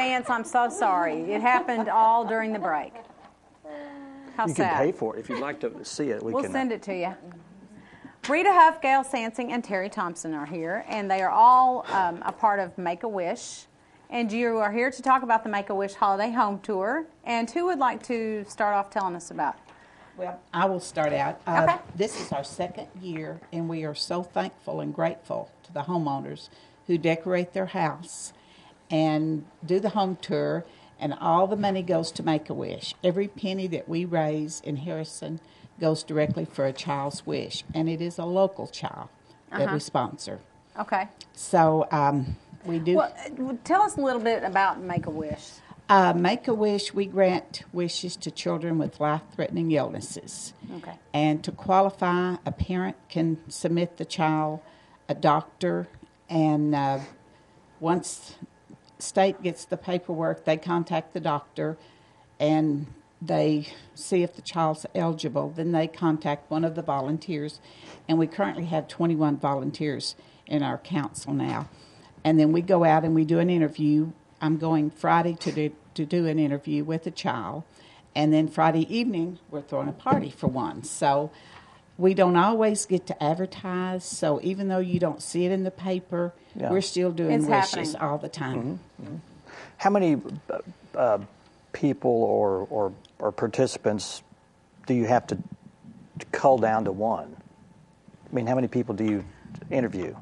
pants. I'm so sorry. It happened all during the break. How you sad. can pay for it if you'd like to see it. We'll send it to you. Rita Huff, Gail Sansing, and Teri Thompson are here, and they are all a part of Make-A-Wish. And you are here to talk about the Make-A-Wish Holiday Home Tour. And who would like to start off telling us about it? Well, I will start out. Okay. This is our second year, and we are so thankful and grateful to the homeowners who decorate their house and do the home tour, and all the money goes to Make-A-Wish. Every penny that we raise in Harrison goes directly for a child's wish, and it is a local child that we sponsor. Okay. So we do. Well, tell us a little bit about Make-A-Wish. Make-A-Wish, we grant wishes to children with life-threatening illnesses. Okay. And to qualify, a parent can submit the child, a doctor, and once state gets the paperwork, they contact the doctor, and they see if the child's eligible. Then they contact one of the volunteers, and we currently have 21 volunteers in our council now. And then we go out and we do an interview. I'm going Friday to do an interview with a child, and then Friday evening we're throwing a party for one. So we don't always get to advertise, so even though you don't see it in the paper, we're still doing wishes all the time. How many people or participants do you have to cull down to one? I mean, how many people do you interview?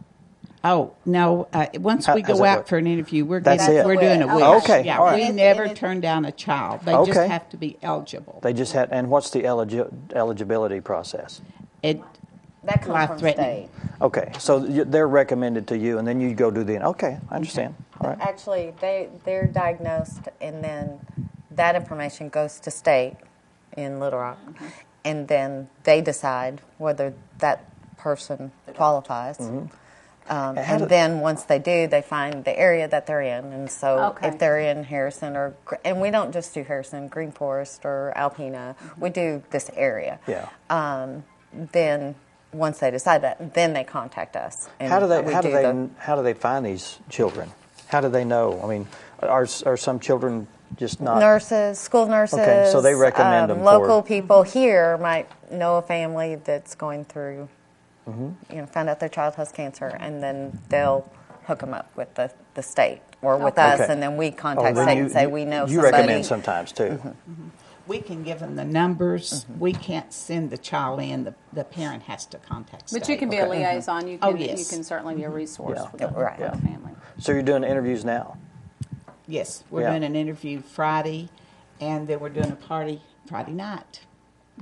Oh, no. Once we go out for an interview, we're doing a wish. Okay. Yeah, all right. we never turn down a child. They just have to be eligible. They just have, and what's the eligibility process? That comes from state. Okay, so they're recommended to you, and then you go do the. Okay, I understand. All right. Actually, they're diagnosed, and then that information goes to state in Little Rock, and then they decide whether that person qualifies. And then once they do, they find the area that they're in. And so if they're in Harrison, and we don't just do Harrison, Green Forest or Alpena, we do this area. Yeah. Then once they decide that, then they contact us. And how do they find these children? How do they know? I mean, are some children just not nurses, school nurses? Okay, so they recommend them. Local people here might know a family that's going through. Find out their child has cancer, and then they'll hook them up with the state or with us, and then we contact state and say we know somebody. You recommend sometimes too. We can give them the numbers. We can't send the child in. The parent has to contact state. But you can be a liaison. You can, you can certainly be a resource for the family. So you're doing interviews now? Yes, we're doing an interview Friday, and then we're doing a party Friday night.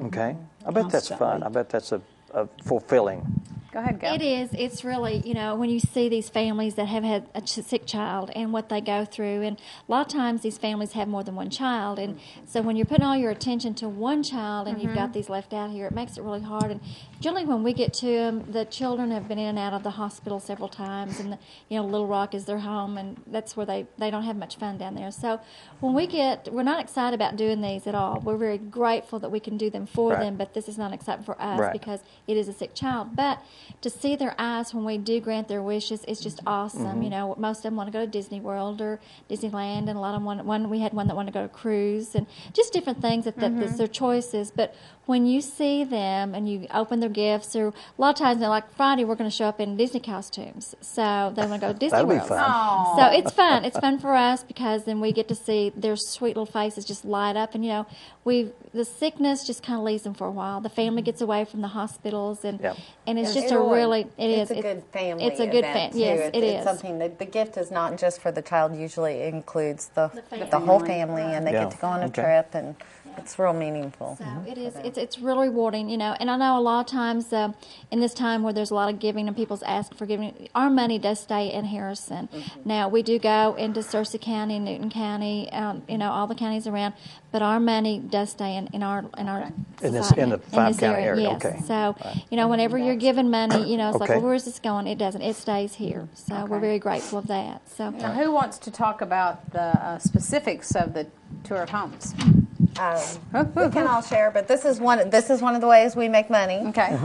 Okay. I bet that's fun. I bet that's a fulfilling. Go ahead, Gail. It is. It's really, when you see these families that have had a sick child and what they go through, and a lot of times these families have more than one child, and so when you're putting all your attention to one child and you've got these left out here, it makes it really hard. And generally when we get to them, the children have been in and out of the hospital several times, and Little Rock is their home, and that's where they don't have much fun down there. So when we're not excited about doing these at all. We're very grateful that we can do them for them, but this is not exciting for us because it is a sick child. But to see their eyes when we do grant their wishes is just awesome. Most of them want to go to Disney World or Disneyland, and a lot of them we had one that wanted to go to cruise, and just different things that's their choices. But when you see them and you open their gifts, or a lot of times, like Friday, we're going to show up in Disney costumes, so they want to go to Disney That'll World. Be fun. So it's fun. It's fun for us because then we get to see their sweet little faces just light up, and the sickness just kind of leaves them for a while. The family gets away from the hospitals, and it's just it's a good family. It's a good family. Yes, it is. It's something that the gift is not just for the child. Usually, it includes the whole family, and they get to go on a trip, and it's real meaningful. So it is. It's really rewarding, And I know a lot of times in this time where there's a lot of giving and people's asking for giving, our money does stay in Harrison. Now we do go into Searcy County, Newton County, all the counties around, but our money does stay in our in the 5-county area. Yes. Okay. So whenever you're giving money, it's like, well, where is this going? It doesn't. It stays here. So we're very grateful of that. So now, who wants to talk about the specifics of the tour of homes? We can all share, but this is one of the ways we make money. Okay.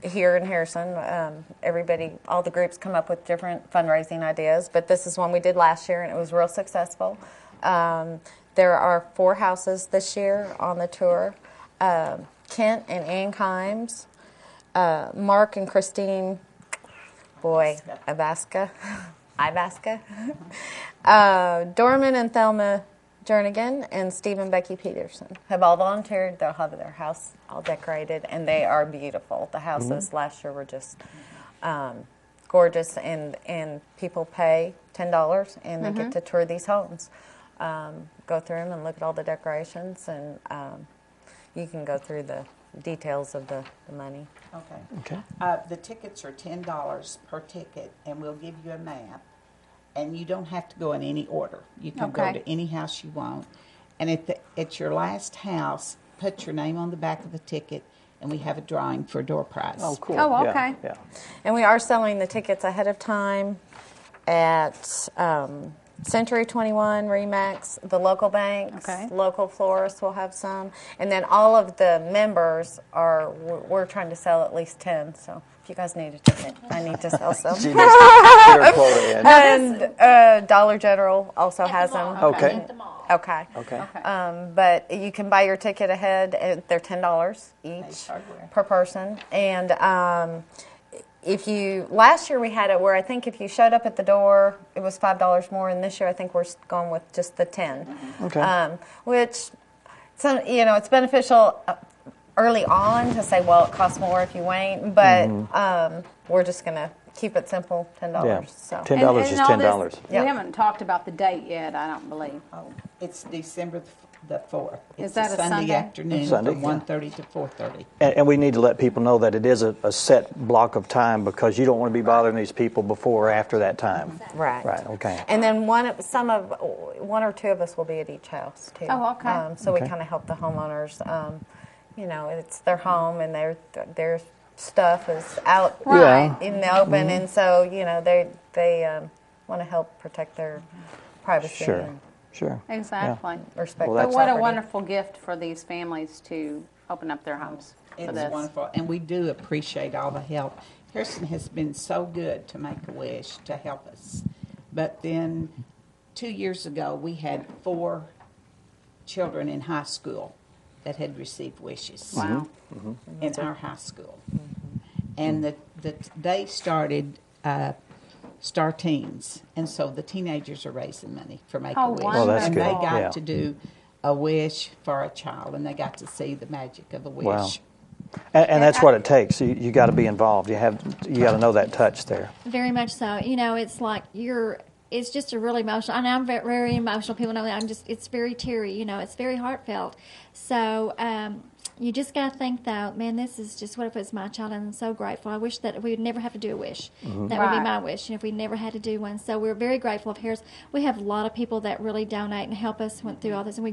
here in Harrison. Everybody, all the groups come up with different fundraising ideas, but this is one we did last year, and it was real successful. There are 4 houses this year on the tour. Kent and Ann Kimes, Mark and Christine, Ivaska, Dorman and Thelma Jernigan, and Steve and Becky Peterson have all volunteered. They'll have their house all decorated, and they are beautiful. The houses last year were just gorgeous, and people pay $10, and they get to tour these homes, go through them and look at all the decorations, and you can go through the details of the money. Okay. The tickets are $10 per ticket, and we'll give you a map. And you don't have to go in any order. You can go to any house you want. And at your last house, put your name on the back of the ticket, and we have a drawing for a door prize. Oh, cool. Oh, okay. Yeah. And we are selling the tickets ahead of time at Century 21, Remax, the local banks, local florists will have some. And then all of the members we're trying to sell at least 10, so if you guys need a ticket, I need to sell some. She needs to get her quota in. And Dollar General also has them. Okay. Okay. But you can buy your ticket ahead. They're $10 each per person. And last year we had it where I think if you showed up at the door, it was $5 more, and this year I think we're going with just the 10. Okay. Which, it's beneficial early on to say, well, it costs more if you wait, but we're just going to keep it simple, $10. Yeah. So $10 is $10. We haven't talked about the date yet, I don't believe. Oh, it's December the 4th. Is that a Sunday Sunday? afternoon Sunday, from 1:30 to 4:30. And we need to let people know that it is a set block of time, because you don't want to be bothering these people before or after that time. Right. Right, okay. And then one or two of us will be at each house too. Oh, okay. So we kind of help the homeowners. It's their home, and their stuff is out in the open, and so they want to help protect their privacy. Sure. Exactly. Respect. Well, But that's what a property. wonderful gift for these families to open up their homes for It's this. wonderful, and we do appreciate all the help. Harrison has been so good to Make-A-Wish to help us. But then 2 years ago, we had 4 children in high school that had received wishes Wow. in our high school. And they started Star Teens, and so the teenagers are raising money for Make-A-Wish. Well, that's and good. they got Yeah. to do a wish for a child, and they got to see the magic of a wish. Wow. And that's what it takes. You got to be involved. You got to know that touch there. Very much so. It's like it's just a really emotional, and I'm very, very emotional. People know that it's very teary, it's very heartfelt. So, you just got to think, though, man, this is just what if it's my child, and I'm so grateful. I wish that we would never have to do a wish. That would be my wish, if we never had to do one. So we're very grateful of Harris. We have a lot of people that really donate and help us went through all this, and we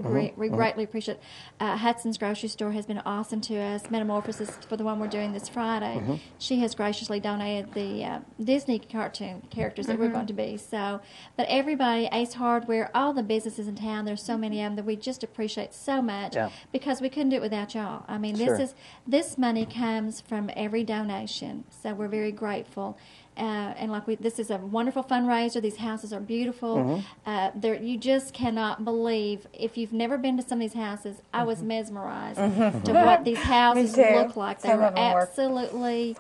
greatly appreciate it. Hudson's Grocery Store has been awesome to us. Metamorphosis, for the one we're doing this Friday, she has graciously donated the Disney cartoon characters that we're going to be. So, but everybody, Ace Hardware, all the businesses in town, there's so many of them that we just appreciate so much because we couldn't do it without y'all. I mean, this money comes from every donation, so we're very grateful. And this is a wonderful fundraiser. These houses are beautiful. You just cannot believe, if you've never been to some of these houses, I was mesmerized to what these houses look like. They were absolutely.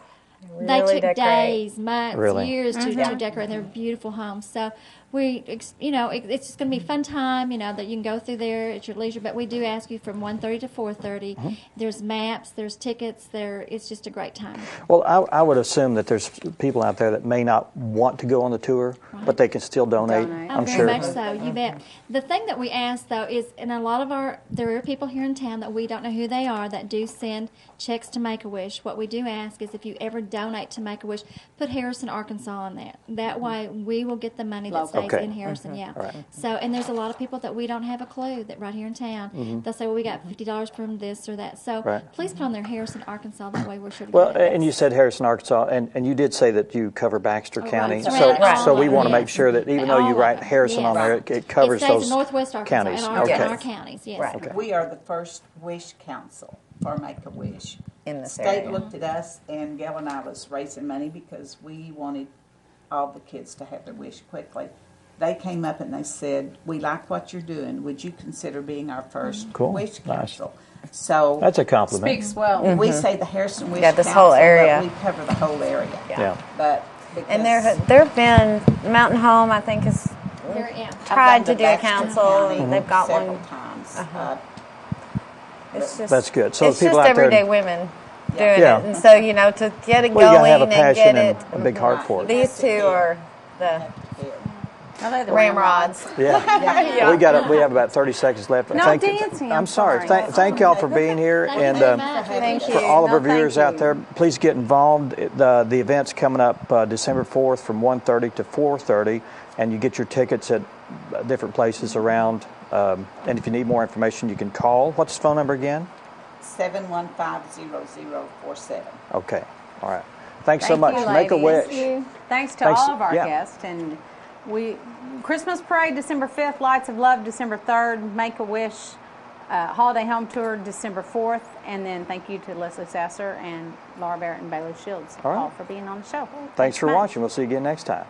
They took days, months, years to decorate their beautiful homes. So it's just going to be a fun time, that you can go through there at your leisure. But we do ask you from 1:30 to 4:30. There's maps, there's tickets. It's just a great time. Well, I would assume that there's people out there that may not want to go on the tour, but they can still donate. I'm very sure. much so. You bet. The thing that we ask, though, is, and a lot of there are people here in town that we don't know who they are that do send checks to Make-A-Wish. What we do ask is, if you ever donate to Make-A-Wish, put Harrison, Arkansas on that. That way we will get the money that stays in Harrison. Right. So, and there's a lot of people that we don't have a clue that right here in town. They'll say, well, we got $50 from this or that. So please put on there Harrison, Arkansas. That way we're sure to get it. And you said Harrison, Arkansas, and you did say that you cover Baxter County. Right. So we want to make sure that even though you write Harrison on there, it covers stays those in Northwest Arkansas counties. in our counties. Yes. Right. We are the first wish council for Make-A-Wish. in this State area. looked at us, and Gail and I was raising money because we wanted all the kids to have their wish quickly. They came up and they said, "We like what you're doing. Would you consider being our first Cool. wish Nice. council?" So That's a compliment. Speaks well. we say the Harrison Wish Yeah, this Council, whole area. but we cover the whole area. Yeah. But because And there have been Mountain Home, I think, has Yeah. I've tried done to the do a Baxter council. County They've got several one. times. It's just, That's good. So it's people just out there- everyday women doing Yeah. it, and so to get it Well, you going gotta have a and passion get and it. a big heart for it. These two are the Are they the ramrods. Yeah. We have about 30 seconds left. No dancing, I'm sorry. sorry. Thank y'all for being here. Thank you And very much. Thank you. for all of No, our viewers thank out you. there, please get involved. The event's coming up December 4th from 1:30 to 4:30, and you get your tickets at different places around. And if you need more information, you can call. What's the phone number again? 715-0047. Okay. All right. Thanks so Thank much. you, Make a ladies. wish. Thanks to Thanks. all of our Yeah. guests. And Christmas Parade December 5th, Lights of Love December 3rd, Make a Wish Holiday Home Tour December 4th, and then thank you to Leslie Sasser and Laura Barrett and Bailey Shields All right. all for being on the show. Thanks for much. watching. We'll see you again next time.